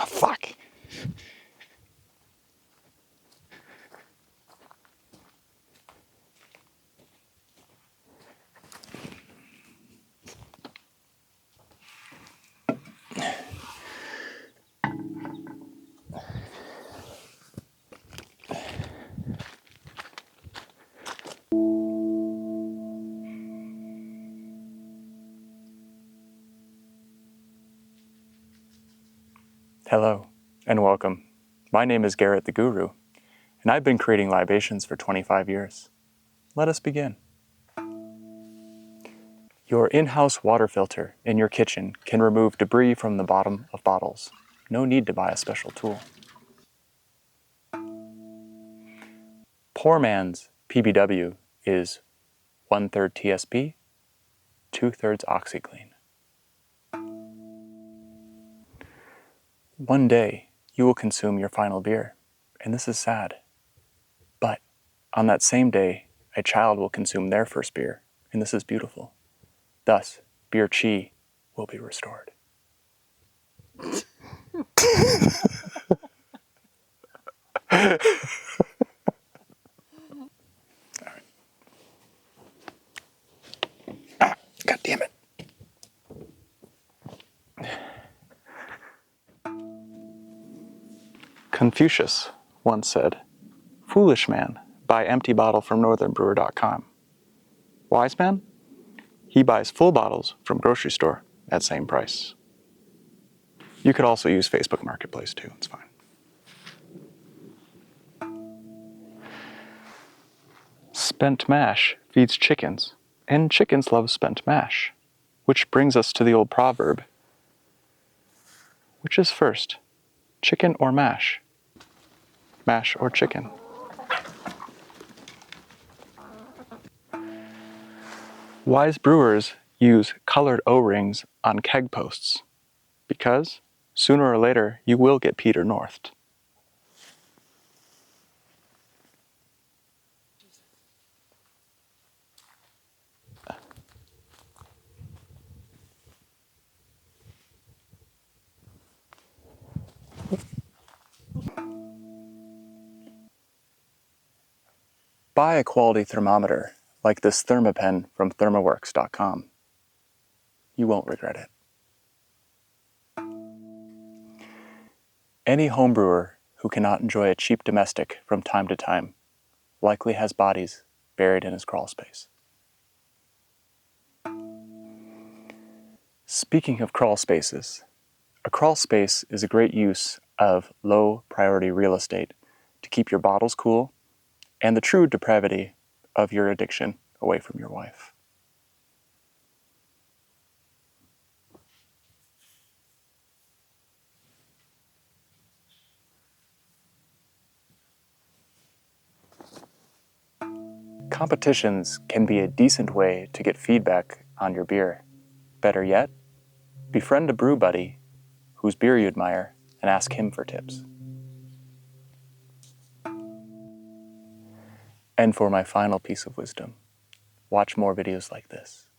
Ah, fuck. Hello, and welcome. My name is Garrett the Guru, and I've been creating libations for 25 years. Let us begin. Your in-house water filter in your kitchen can remove debris from the bottom of bottles. No need to buy a special tool. Poor man's PBW is 1/3 TSP, 2/3 OxyClean. One day, you will consume your final beer, and this is sad. But on that same day, a child will consume their first beer, and this is beautiful. Thus, beer chi will be restored. God damn it. Confucius once said, "Foolish man, buy empty bottle from northernbrewer.com. Wise man, he buys full bottles from grocery store at same price." You could also use Facebook Marketplace too, it's fine. Spent mash feeds chickens, and chickens love spent mash, which brings us to the old proverb, which is first, chicken or mash? Mash or chicken? Wise brewers use colored O-rings on keg posts because sooner or later you will get Peter Northed. Buy a quality thermometer like this Thermapen from thermaworks.com. You won't regret it. Any homebrewer who cannot enjoy a cheap domestic from time to time likely has bodies buried in his crawl space. Speaking of crawl spaces, a crawl space is a great use of low priority real estate to keep your bottles cool and the true depravity of your addiction away from your wife. Competitions can be a decent way to get feedback on your beer. Better yet, befriend a brew buddy whose beer you admire and ask him for tips. And for my final piece of wisdom, watch more videos like this.